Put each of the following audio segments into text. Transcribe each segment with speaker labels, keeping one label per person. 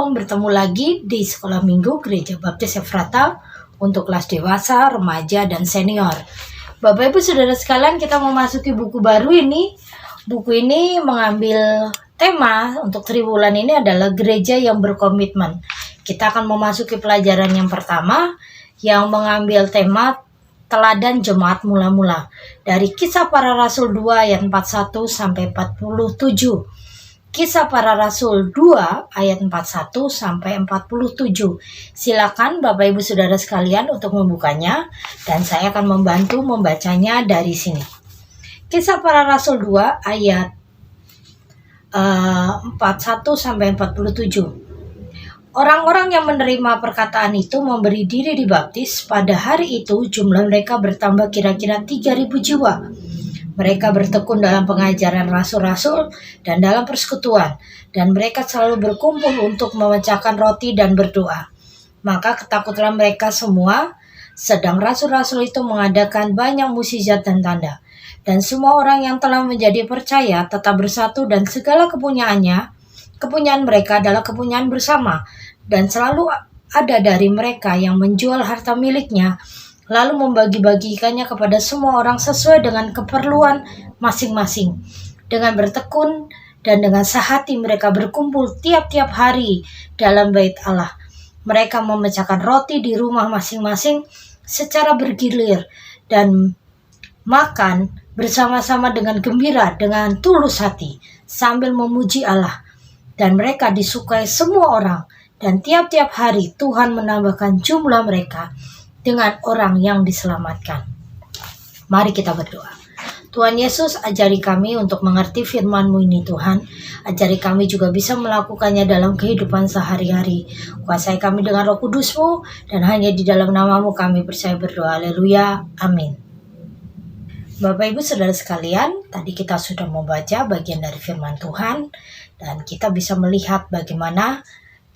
Speaker 1: Shalom, bertemu lagi di Sekolah Minggu Gereja Baptis Efrata untuk kelas dewasa, remaja, dan senior. Bapak Ibu Saudara sekalian, kita memasuki buku baru ini. Buku ini mengambil tema untuk triwulan ini adalah gereja yang berkomitmen. Kita akan memasuki pelajaran yang pertama yang mengambil tema teladan jemaat mula-mula dari Kisah Para Rasul 2 ayat 41 sampai 47. Kisah Para Rasul 2 ayat 41 sampai 47. Silakan Bapak Ibu Saudara sekalian untuk membukanya dan saya akan membantu membacanya dari sini. Kisah Para Rasul 2 ayat 41 sampai 47. Orang-orang yang menerima perkataan itu memberi diri dibaptis. Pada hari itu jumlah mereka bertambah kira-kira 3.000 jiwa. Mereka bertekun dalam pengajaran rasul-rasul dan dalam persekutuan, dan mereka selalu berkumpul untuk memecahkan roti dan berdoa. Maka ketakutlah mereka semua, sedang rasul-rasul itu mengadakan banyak mukjizat dan tanda. Dan semua orang yang telah menjadi percaya tetap bersatu, dan segala kepunyaan mereka adalah kepunyaan bersama. Dan selalu ada dari mereka yang menjual harta miliknya, lalu membagi-bagikannya kepada semua orang sesuai dengan keperluan masing-masing. Dengan bertekun dan dengan sehati mereka berkumpul tiap-tiap hari dalam bait Allah. Mereka memecahkan roti di rumah masing-masing secara bergilir dan makan bersama-sama dengan gembira, dengan tulus hati, sambil memuji Allah. Dan mereka disukai semua orang, dan tiap-tiap hari Tuhan menambahkan jumlah mereka dengan orang yang diselamatkan. Mari kita berdoa. Tuhan Yesus, ajari kami untuk mengerti firman-Mu ini Tuhan. Ajari kami juga bisa melakukannya dalam kehidupan sehari-hari. Kuasai kami dengan Roh Kudus-Mu, dan hanya di dalam nama-Mu kami percaya berdoa. Haleluya. Amin. Bapak Ibu Saudara sekalian, tadi kita sudah membaca bagian dari firman Tuhan, dan kita bisa melihat bagaimana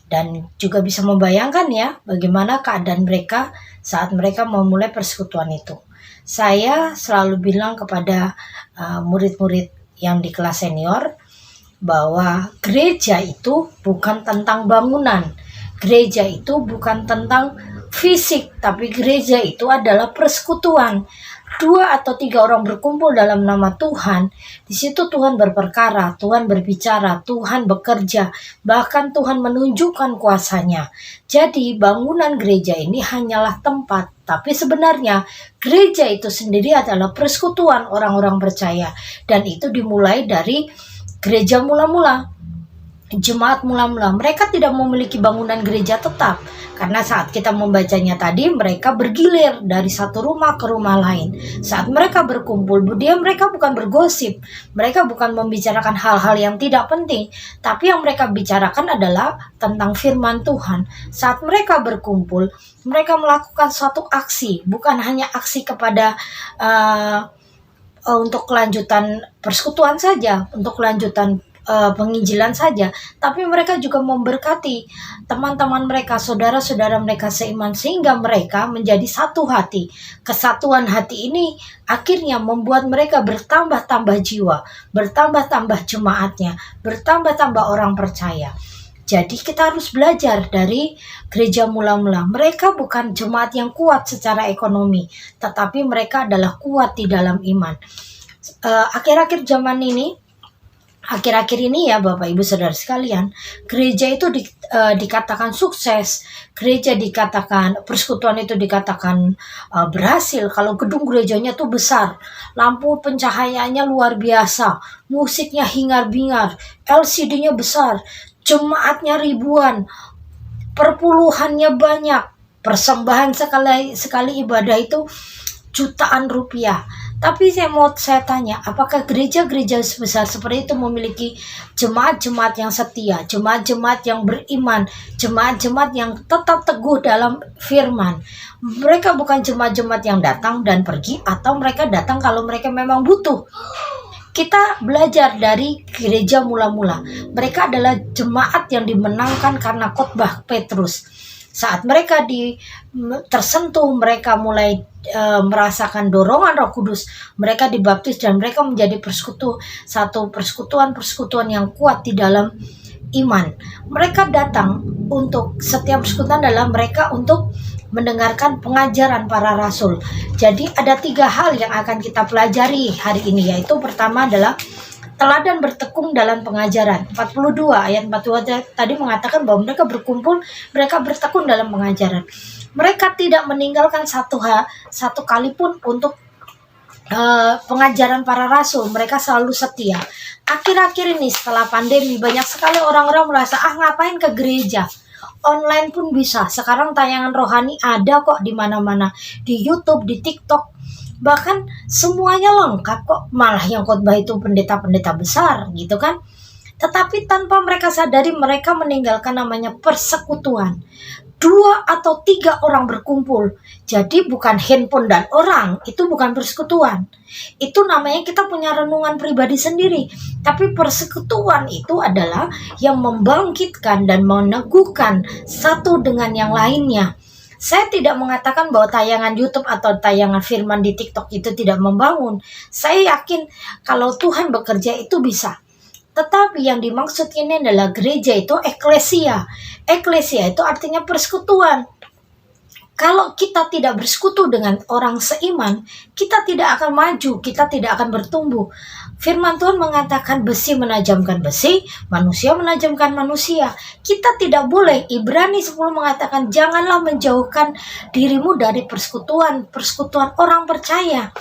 Speaker 1: dan juga bisa membayangkan ya bagaimana keadaan mereka saat mereka memulai persekutuan itu. Saya selalu bilang kepada murid-murid yang di kelas senior bahwa gereja itu bukan tentang bangunan. Gereja itu bukan tentang fisik, tapi gereja itu adalah persekutuan. 2 atau 3 orang berkumpul dalam nama Tuhan, di situ Tuhan berperkara, Tuhan berbicara, Tuhan bekerja, bahkan Tuhan menunjukkan kuasanya. Jadi bangunan gereja ini hanyalah tempat, tapi sebenarnya gereja itu sendiri adalah persekutuan orang-orang percaya, dan itu dimulai dari gereja mula-mula. Jemaat mula-mula, mereka tidak memiliki bangunan gereja tetap, karena saat kita membacanya tadi, mereka bergilir dari satu rumah ke rumah lain. Saat mereka berkumpul, mereka bukan bergosip, mereka bukan membicarakan hal-hal yang tidak penting, tapi yang mereka bicarakan adalah tentang firman Tuhan. Saat mereka berkumpul, mereka melakukan suatu aksi, bukan hanya aksi kepada untuk kelanjutan persekutuan saja, untuk kelanjutan penginjilan saja, tapi mereka juga memberkati teman-teman mereka, saudara-saudara mereka seiman, sehingga mereka menjadi satu hati. Kesatuan hati ini akhirnya membuat mereka bertambah-tambah jiwa, bertambah-tambah jemaatnya, bertambah-tambah orang percaya. Jadi kita harus belajar dari gereja mula-mula. Mereka bukan jemaat yang kuat secara ekonomi, tetapi mereka adalah kuat di dalam iman. Akhir-akhir ini ya Bapak Ibu Saudara sekalian, gereja itu dikatakan sukses, gereja dikatakan, persekutuan itu dikatakan berhasil kalau gedung gerejanya tuh besar, lampu pencahayaannya luar biasa, musiknya hingar-bingar, LCD-nya besar, jemaatnya ribuan, perpuluhannya banyak, persembahan sekali ibadah itu jutaan rupiah. Tapi saya tanya, apakah gereja-gereja sebesar seperti itu memiliki jemaat-jemaat yang setia, jemaat-jemaat yang beriman, jemaat-jemaat yang tetap teguh dalam firman? Mereka bukan jemaat-jemaat yang datang dan pergi, atau mereka datang kalau mereka memang butuh. Kita belajar dari gereja mula-mula. Mereka adalah jemaat yang dimenangkan karena khotbah Petrus. Saat mereka tersentuh, mereka mulai merasakan dorongan Roh Kudus, mereka dibaptis dan mereka menjadi satu persekutuan yang kuat di dalam iman. Mereka datang untuk setiap persekutuan adalah mereka untuk mendengarkan pengajaran para rasul. Jadi ada 3 hal yang akan kita pelajari hari ini, yaitu pertama adalah teladan bertekun dalam pengajaran. 42 ayat 42 tadi mengatakan bahwa mereka berkumpul, mereka bertekun dalam pengajaran. Mereka tidak meninggalkan satu kali pun untuk pengajaran para rasul. Mereka selalu setia. Akhir-akhir ini setelah pandemi banyak sekali orang-orang merasa ngapain ke gereja, online pun bisa. Sekarang tayangan rohani ada kok di mana-mana, di YouTube, di TikTok, bahkan semuanya lengkap kok. Malah yang khotbah itu pendeta-pendeta besar gitu kan. Tetapi tanpa mereka sadari mereka meninggalkan namanya persekutuan. 2 atau 3 orang berkumpul. Jadi bukan handphone dan orang, itu bukan persekutuan. Itu namanya kita punya renungan pribadi sendiri. Tapi persekutuan itu adalah yang membangkitkan dan meneguhkan satu dengan yang lainnya. Saya tidak mengatakan bahwa tayangan YouTube atau tayangan firman di TikTok itu tidak membangun. Saya yakin kalau Tuhan bekerja itu bisa. Tetapi yang dimaksud ini adalah gereja itu eklesia. Eklesia itu artinya persekutuan. Kalau kita tidak bersekutu dengan orang seiman, kita tidak akan maju, kita tidak akan bertumbuh. Firman Tuhan mengatakan besi menajamkan besi, manusia menajamkan manusia. Kita tidak boleh, Ibrani 10 mengatakan janganlah menjauhkan dirimu dari persekutuan orang percaya.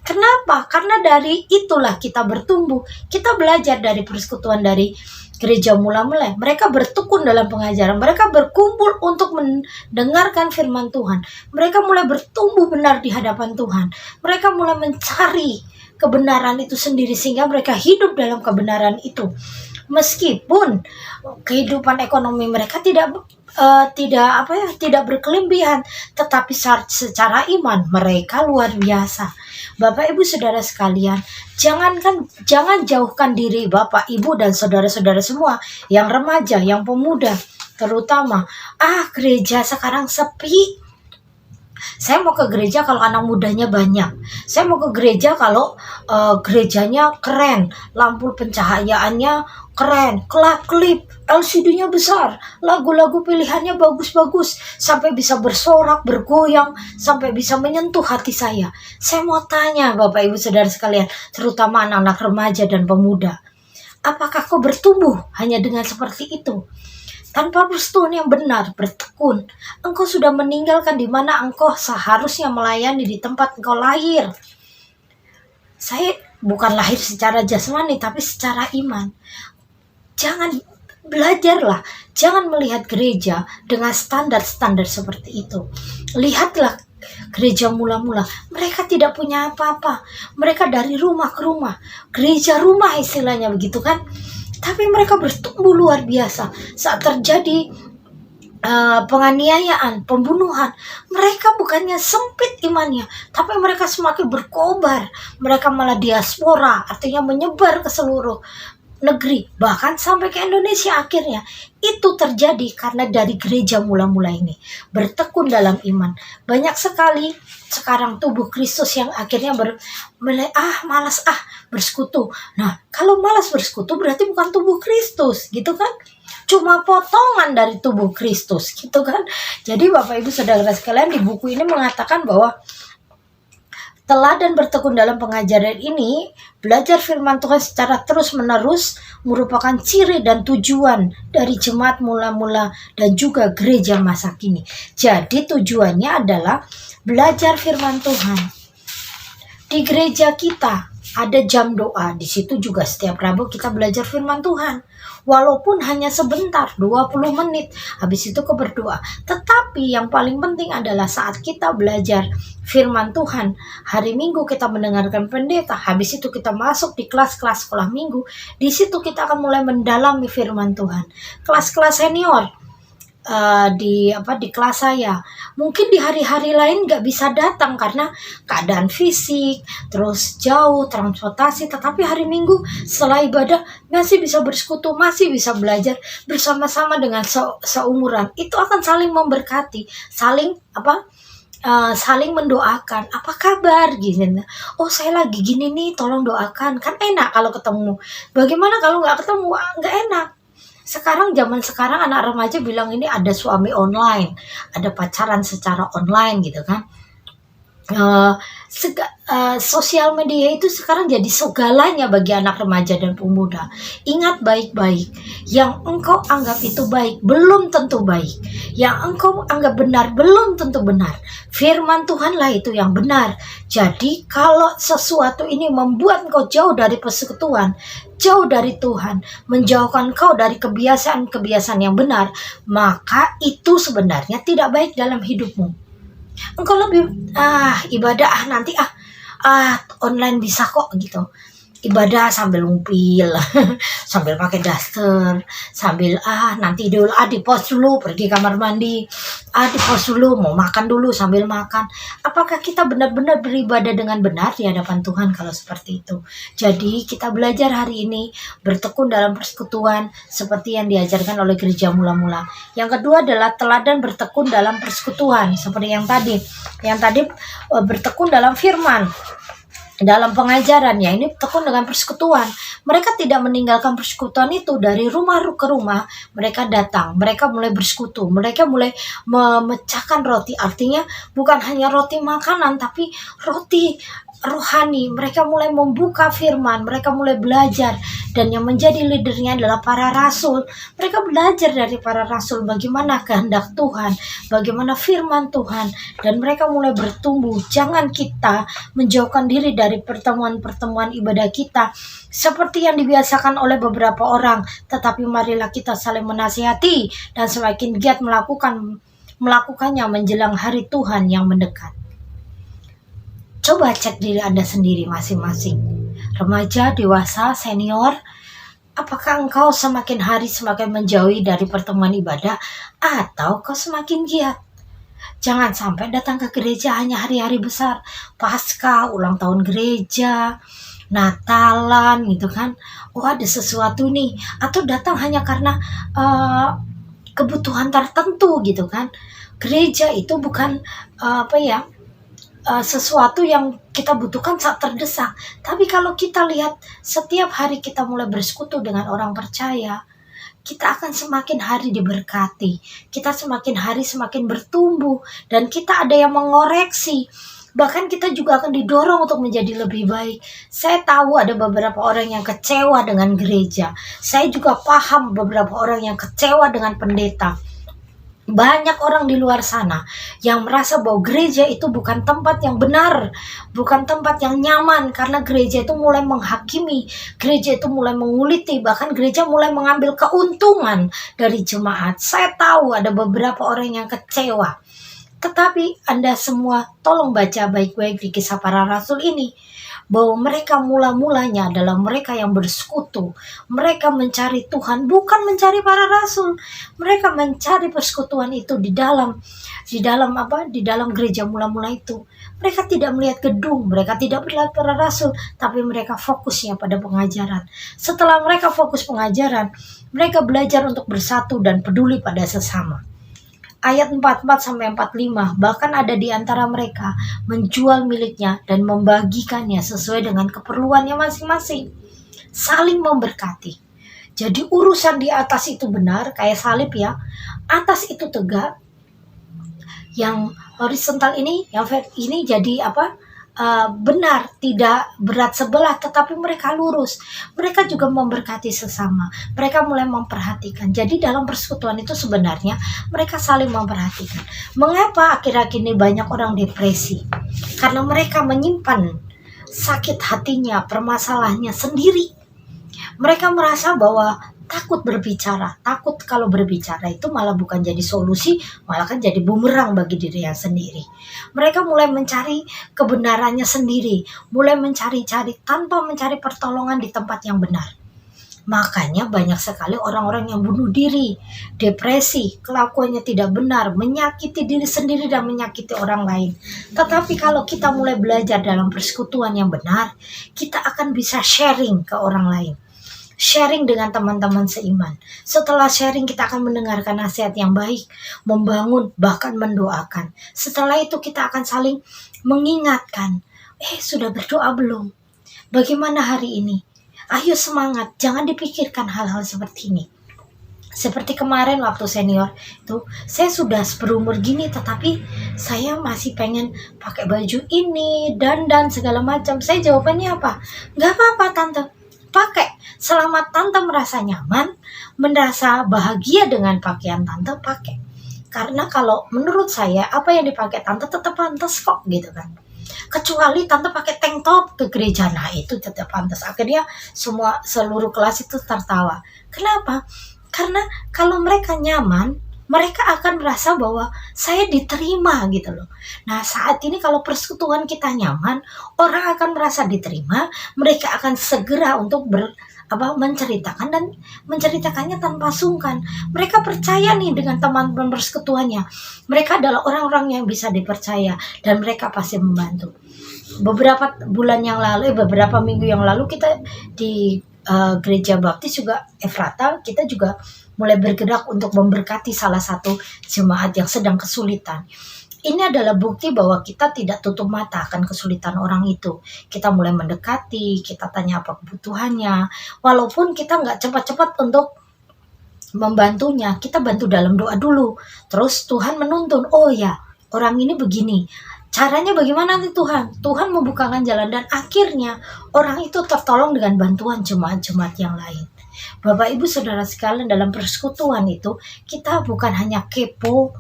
Speaker 1: Kenapa? Karena dari itulah kita bertumbuh. Kita belajar dari persekutuan dari gereja mula-mula. Mereka bertekun dalam pengajaran. Mereka berkumpul untuk mendengarkan firman Tuhan. Mereka mulai bertumbuh benar di hadapan Tuhan. Mereka mulai mencari kebenaran itu sendiri sehingga mereka hidup dalam kebenaran itu. Meskipun kehidupan ekonomi mereka tidak berkelebihan, tetapi secara iman mereka luar biasa. Bapak Ibu Saudara sekalian, jangan jauhkan diri Bapak Ibu dan saudara-saudara semua yang remaja, yang pemuda terutama. Gereja sekarang sepi. Saya mau ke gereja kalau anak mudanya banyak. Saya mau ke gereja kalau gerejanya keren, lampu pencahayaannya keren, kelap-kelip, LCD-nya besar, lagu-lagu pilihannya bagus-bagus, sampai bisa bersorak, bergoyang, sampai bisa menyentuh hati saya. Saya mau tanya Bapak Ibu Saudara sekalian, terutama anak-anak remaja dan pemuda, apakah kau bertumbuh hanya dengan seperti itu? Tanpa persekutuan yang benar, bertekun, engkau sudah meninggalkan di mana engkau seharusnya melayani di tempat engkau lahir. Saya bukan lahir secara jasmani, tapi secara iman. Belajarlah, jangan melihat gereja dengan standar-standar seperti itu. Lihatlah gereja mula-mula, mereka tidak punya apa-apa. Mereka dari rumah ke rumah, gereja rumah istilahnya begitu kan. Tapi mereka bertumbuh luar biasa. Saat terjadi penganiayaan, pembunuhan, mereka bukannya sempit imannya, tapi mereka semakin berkobar. Mereka malah diaspora, artinya menyebar ke seluruh negeri, bahkan sampai ke Indonesia akhirnya. Itu terjadi karena dari gereja mula-mula ini bertekun dalam iman. Banyak sekali sekarang tubuh Kristus yang akhirnya malas bersekutu. Nah, kalau malas bersekutu berarti bukan tubuh Kristus, gitu kan? Cuma potongan dari tubuh Kristus, gitu kan? Jadi Bapak Ibu Saudara sekalian, di buku ini mengatakan bahwa teladan bertekun dalam pengajaran ini, belajar firman Tuhan secara terus-menerus merupakan ciri dan tujuan dari jemaat mula-mula dan juga gereja masa kini. Jadi tujuannya adalah belajar firman Tuhan. Di gereja kita ada jam doa, di situ juga setiap Rabu kita belajar firman Tuhan. Walaupun hanya sebentar, 20 menit, habis itu ke berdoa. Tetapi yang paling penting adalah saat kita belajar firman Tuhan, hari Minggu kita mendengarkan pendeta, habis itu kita masuk di kelas-kelas sekolah minggu, di situ kita akan mulai mendalami firman Tuhan. Kelas-kelas senior, di kelas saya, mungkin di hari-hari lain gak bisa datang karena keadaan fisik, terus jauh, transportasi, tetapi hari Minggu setelah ibadah masih bisa bersekutu, masih bisa belajar bersama-sama dengan seumuran. Itu akan saling memberkati, saling mendoakan. Apa kabar gini? Oh, saya lagi gini nih, tolong doakan. Kan enak kalau ketemu. Bagaimana kalau nggak ketemu? Nggak enak. Sekarang zaman sekarang anak remaja bilang ini ada suami online, ada pacaran secara online gitu kan. Eh, Sosial media itu sekarang jadi segalanya bagi anak remaja dan pemuda. Ingat baik-baik, yang engkau anggap itu baik belum tentu baik. Yang engkau anggap benar belum tentu benar. Firman Tuhanlah itu yang benar. Jadi kalau sesuatu ini membuat engkau jauh dari persekutuan, jauh dari Tuhan, menjauhkan kau dari kebiasaan-kebiasaan yang benar, maka itu sebenarnya tidak baik dalam hidupmu. Engkau lebih ibadah nanti online bisa kok gitu. Ibadah sambil ngumpil, sambil pakai daster, sambil nanti dulu di pos dulu, pergi kamar mandi, di pos dulu, mau makan dulu sambil makan. Apakah kita benar-benar beribadah dengan benar di hadapan Tuhan kalau seperti itu? Jadi kita belajar hari ini bertekun dalam persekutuan seperti yang diajarkan oleh gereja mula-mula. Yang kedua adalah teladan bertekun dalam persekutuan seperti yang tadi. Yang tadi bertekun dalam firman, dalam pengajaran, ya ini tekun dengan persekutuan. Mereka tidak meninggalkan persekutuan itu. Dari rumah ke rumah mereka datang, mereka mulai bersekutu, mereka mulai memecahkan roti. Artinya bukan hanya roti makanan, tapi roti rohani. Mereka mulai membuka firman, mereka mulai belajar. Dan yang menjadi leadernya adalah para rasul. Mereka belajar dari para rasul bagaimana kehendak Tuhan, bagaimana firman Tuhan, dan mereka mulai bertumbuh. Jangan kita menjauhkan diri dari pertemuan-pertemuan ibadah kita seperti yang dibiasakan oleh beberapa orang, tetapi marilah kita saling menasihati dan semakin giat melakukannya menjelang hari Tuhan yang mendekat. Coba cek diri Anda sendiri masing-masing. Remaja, dewasa, senior, apakah engkau semakin hari semakin menjauhi dari pertemuan ibadah atau kau semakin giat? Jangan sampai datang ke gereja hanya hari-hari besar, Paskah, ulang tahun gereja, Natalan gitu kan. Oh ada sesuatu nih. Atau datang hanya karena kebutuhan tertentu gitu kan. Gereja itu bukan sesuatu yang kita butuhkan saat terdesak. Tapi kalau kita lihat setiap hari kita mulai bersekutu dengan orang percaya, kita akan semakin hari diberkati. Kita semakin hari semakin bertumbuh. Dan kita ada yang mengoreksi. Bahkan kita juga akan didorong untuk menjadi lebih baik. Saya tahu ada beberapa orang yang kecewa dengan gereja. Saya juga paham beberapa orang yang kecewa dengan pendeta. Banyak orang di luar sana yang merasa bahwa gereja itu bukan tempat yang benar, bukan tempat yang nyaman, karena gereja itu mulai menghakimi, gereja itu mulai menguliti, bahkan gereja mulai mengambil keuntungan dari jemaat. Saya tahu ada beberapa orang yang kecewa. Tetapi Anda semua tolong baca baik-baik di Kisah Para Rasul ini, bahwa mereka mula-mulanya adalah mereka yang bersekutu. Mereka mencari Tuhan, bukan mencari para rasul. Mereka mencari persekutuan itu di dalam gereja mula-mula itu. Mereka tidak melihat gedung, mereka tidak melihat para rasul, tapi mereka fokusnya pada pengajaran. Setelah mereka fokus pengajaran, mereka belajar untuk bersatu dan peduli pada sesama. Ayat 44-45, bahkan ada di antara mereka menjual miliknya dan membagikannya sesuai dengan keperluannya masing-masing. Saling memberkati. Jadi urusan di atas itu benar, kayak salib ya. Atas itu tegak. Yang horizontal ini, yang ini jadi benar, tidak berat sebelah, tetapi mereka lurus. Mereka juga memberkati sesama. Mereka mulai memperhatikan. Jadi dalam persekutuan itu sebenarnya mereka saling memperhatikan. Mengapa akhir-akhir ini banyak orang depresi? Karena mereka menyimpan sakit hatinya, permasalahannya sendiri. Mereka merasa bahwa takut berbicara. Takut kalau berbicara itu malah bukan jadi solusi, malah kan jadi bumerang bagi dirinya sendiri. Mereka mulai mencari kebenarannya sendiri, mulai mencari-cari tanpa mencari pertolongan di tempat yang benar. Makanya banyak sekali orang-orang yang bunuh diri, depresi, kelakuannya tidak benar, menyakiti diri sendiri dan menyakiti orang lain. Tetapi kalau kita mulai belajar dalam persekutuan yang benar, kita akan bisa sharing ke orang lain. Sharing dengan teman-teman seiman. Setelah sharing kita akan mendengarkan nasihat yang baik, membangun, bahkan mendoakan. Setelah itu kita akan saling mengingatkan. Sudah berdoa belum? Bagaimana hari ini? Ayo semangat, jangan dipikirkan hal-hal seperti ini. Seperti kemarin waktu senior itu, saya sudah berumur gini tetapi saya masih pengen pakai baju ini, dandan segala macam. Saya jawabannya apa? Nggak apa-apa tante, pakai. Selama tante merasa nyaman, merasa bahagia dengan pakaian tante, pakai. Karena kalau menurut saya apa yang dipakai tante tetap pantas kok gitu kan. Kecuali tante pakai tank top ke gereja, nah itu tetap pantas. Akhirnya seluruh kelas itu tertawa. Kenapa? Karena kalau mereka nyaman, mereka akan merasa bahwa saya diterima gitu loh. Nah saat ini kalau persekutuan kita nyaman, orang akan merasa diterima, mereka akan segera untuk menceritakan, dan menceritakannya tanpa sungkan. Mereka percaya nih dengan teman-teman persekutuannya. Mereka adalah orang-orang yang bisa dipercaya dan mereka pasti membantu. Beberapa minggu yang lalu kita di gereja baptis juga Efrata, kita juga mulai bergerak untuk memberkati salah satu jemaat yang sedang kesulitan. Ini adalah bukti bahwa kita tidak tutup mata akan kesulitan orang itu. Kita mulai mendekati, kita tanya apa kebutuhannya. Walaupun kita nggak cepat-cepat untuk membantunya, kita bantu dalam doa dulu. Terus Tuhan menuntun, oh ya orang ini begini. Caranya bagaimana nih Tuhan? Tuhan membukakan jalan dan akhirnya orang itu tertolong dengan bantuan jemaat-jemaat yang lain. Bapak Ibu Saudara sekalian, dalam persekutuan itu kita bukan hanya kepo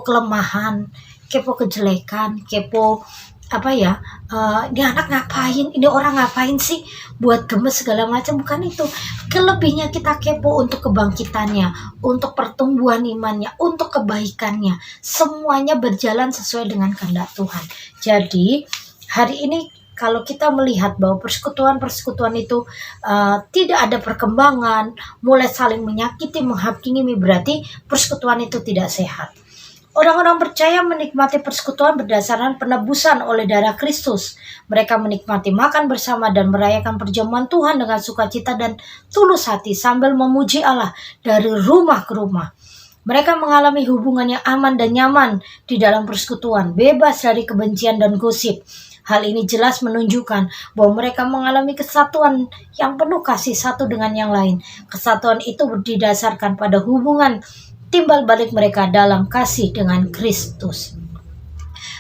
Speaker 1: kelemahan, kepo kejelekan, kepo ini anak ngapain, ini orang ngapain sih buat gemes segala macam, bukan itu. Kelebihnya kita kepo untuk kebangkitannya, untuk pertumbuhan imannya, untuk kebaikannya, semuanya berjalan sesuai dengan kehendak Tuhan. Jadi hari ini kalau kita melihat bahwa persekutuan itu tidak ada perkembangan, mulai saling menyakiti, menghakimi, berarti persekutuan itu tidak sehat. Orang-orang percaya menikmati persekutuan berdasarkan penebusan oleh darah Kristus. Mereka menikmati makan bersama dan merayakan perjamuan Tuhan dengan sukacita dan tulus hati sambil memuji Allah dari rumah ke rumah. Mereka mengalami hubungan yang aman dan nyaman di dalam persekutuan, bebas dari kebencian dan gosip. Hal ini jelas menunjukkan bahwa mereka mengalami kesatuan yang penuh kasih satu dengan yang lain. Kesatuan itu didasarkan pada hubungan timbal balik mereka dalam kasih dengan Kristus.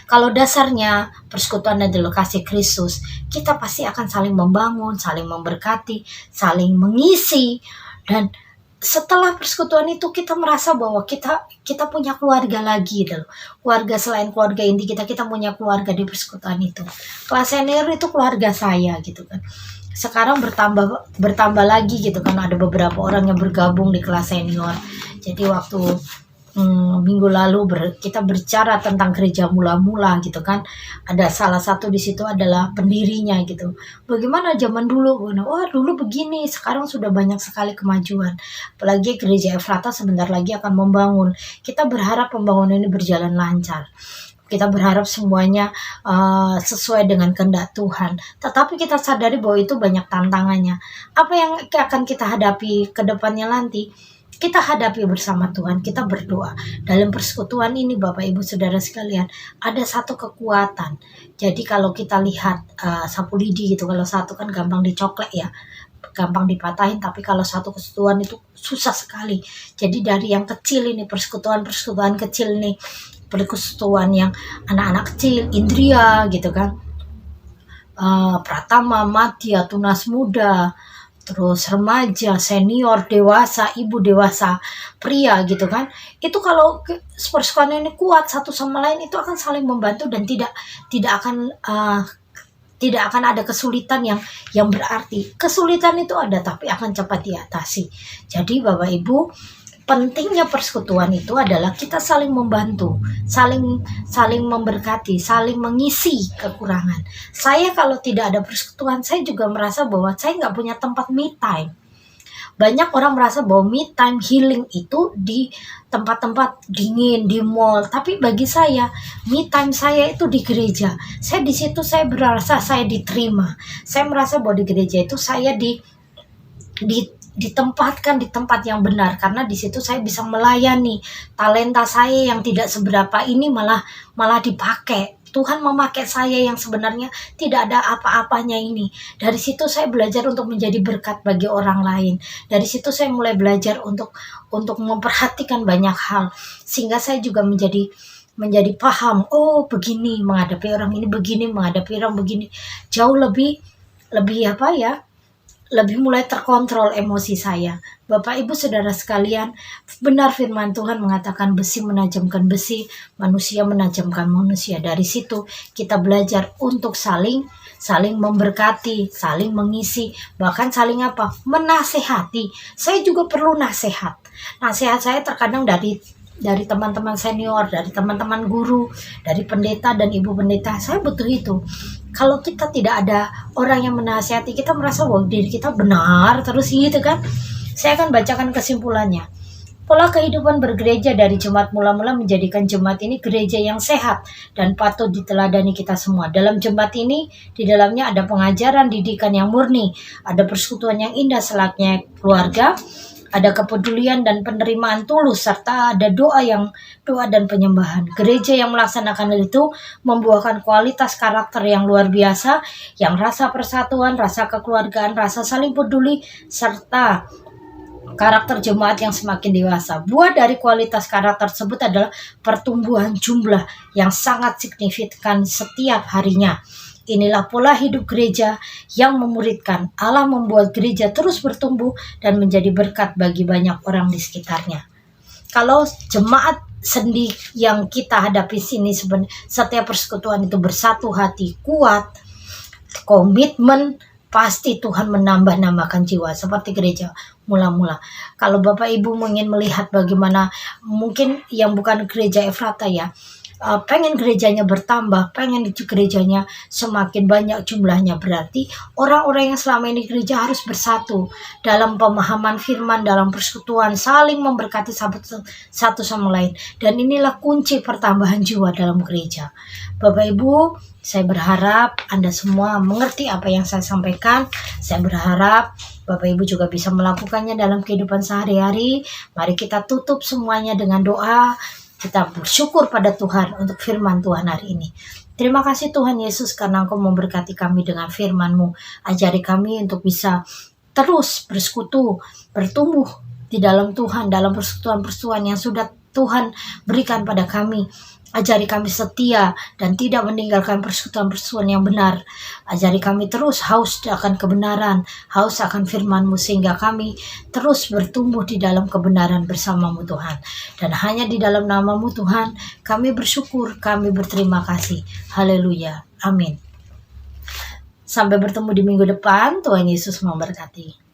Speaker 1: Kalau dasarnya persekutuan adalah kasih Kristus, kita pasti akan saling membangun, saling memberkati, saling mengisi. Dan setelah persekutuan itu kita merasa bahwa kita punya keluarga lagi gitu. Keluarga selain keluarga inti kita punya keluarga di persekutuan itu. Kelas senior itu keluarga saya gitu kan. Sekarang bertambah lagi gitu kan, ada beberapa orang yang bergabung di kelas senior. Jadi waktu minggu lalu kita berbicara tentang gereja mula-mula gitu kan, ada salah satu di situ adalah pendirinya gitu. Bagaimana zaman dulu? Wah dulu begini, sekarang sudah banyak sekali kemajuan. Apalagi gereja Efrata sebentar lagi akan membangun. Kita berharap pembangunan ini berjalan lancar. Kita berharap semuanya sesuai dengan kehendak Tuhan. Tetapi kita sadari bahwa itu banyak tantangannya. Apa yang akan kita hadapi ke depannya nanti? Kita hadapi bersama Tuhan, kita berdoa. Dalam persekutuan ini Bapak Ibu Saudara sekalian, ada satu kekuatan. Jadi kalau kita lihat sapu lidi gitu, kalau satu kan gampang dicoklek ya, gampang dipatahin, tapi kalau satu persekutuan itu susah sekali. Jadi dari yang kecil ini, persekutuan kecil nih, persekutuan yang anak-anak kecil, Indria gitu kan, Pratama, Madya, Tunas Muda, terus remaja, senior, dewasa, ibu dewasa, pria gitu kan. Itu kalau persekutuan ini kuat satu sama lain, itu akan saling membantu dan tidak akan ada kesulitan yang berarti. Kesulitan itu ada tapi akan cepat diatasi. Jadi Bapak Ibu, pentingnya persekutuan itu adalah kita saling membantu, saling memberkati, saling mengisi kekurangan. Saya kalau tidak ada persekutuan, saya juga merasa bahwa saya nggak punya tempat me time. Banyak orang merasa bahwa me time healing itu di tempat-tempat dingin, di mall. Tapi bagi saya, me time saya itu di gereja. Saya di situ saya merasa saya diterima. Saya merasa bahwa di gereja itu saya ditempatkan di tempat yang benar, karena di situ saya bisa melayani. Talenta saya yang tidak seberapa ini malah dipakai Tuhan memakai saya yang sebenarnya tidak ada apa-apanya ini. Dari situ saya belajar untuk menjadi berkat bagi orang lain. Dari situ saya mulai belajar untuk memperhatikan banyak hal, sehingga saya juga menjadi paham, oh begini menghadapi orang ini, begini menghadapi orang begini. Jauh lebih lebih mulai terkontrol emosi saya. Bapak Ibu Saudara sekalian, benar firman Tuhan mengatakan besi menajamkan besi, manusia menajamkan manusia. Dari situ kita belajar untuk saling memberkati, saling mengisi, bahkan saling menasehati. Saya juga perlu nasihat. Nasihat saya terkadang dari teman-teman senior, dari teman-teman guru, dari pendeta dan ibu pendeta. Saya butuh itu. Kalau kita tidak ada orang yang menasihati, kita merasa bahwa diri kita benar terus gitu kan. Saya akan bacakan kesimpulannya. Pola kehidupan bergereja dari jemaat mula-mula menjadikan jemaat ini gereja yang sehat dan patut diteladani kita semua. Dalam jemaat ini, di dalamnya ada pengajaran didikan yang murni, ada persekutuan yang indah selayaknya keluarga, ada kepedulian dan penerimaan tulus, serta ada doa dan penyembahan. Gereja yang melaksanakan itu membuahkan kualitas karakter yang luar biasa, yang rasa persatuan, rasa kekeluargaan, rasa saling peduli, serta karakter jemaat yang semakin dewasa. Buah dari kualitas karakter tersebut adalah pertumbuhan jumlah yang sangat signifikan setiap harinya. Inilah pola hidup gereja yang memuridkan. Allah membuat gereja terus bertumbuh dan menjadi berkat bagi banyak orang di sekitarnya. Kalau jemaat sendi yang kita hadapi sini, setiap persekutuan itu bersatu hati, kuat, komitmen, pasti Tuhan menambah-nambahkan jiwa seperti gereja mula-mula. Kalau Bapak Ibu ingin melihat bagaimana mungkin yang bukan gereja Efrata ya, pengen gerejanya bertambah, pengen gerejanya semakin banyak jumlahnya, berarti orang-orang yang selama ini gereja harus bersatu dalam pemahaman firman, dalam persekutuan, saling memberkati satu sama lain. Dan inilah kunci pertambahan jiwa dalam gereja. Bapak Ibu, saya berharap Anda semua mengerti apa yang saya sampaikan. Saya berharap Bapak Ibu juga bisa melakukannya dalam kehidupan sehari-hari. Mari kita tutup semuanya dengan doa. Kita bersyukur pada Tuhan untuk firman Tuhan hari ini. Terima kasih Tuhan Yesus karena Engkau memberkati kami dengan firman-Mu. Ajari kami untuk bisa terus bersekutu, bertumbuh di dalam Tuhan, dalam persekutuan-persekutuan yang sudah Tuhan berikan pada kami. Ajari kami setia dan tidak meninggalkan persekutuan-persekutuan yang benar. Ajari kami terus haus akan kebenaran, haus akan firman-Mu, sehingga kami terus bertumbuh di dalam kebenaran bersama-Mu Tuhan. Dan hanya di dalam nama-Mu Tuhan, kami bersyukur, kami berterima kasih. Haleluya. Amin. Sampai bertemu di minggu depan. Tuhan Yesus memberkati.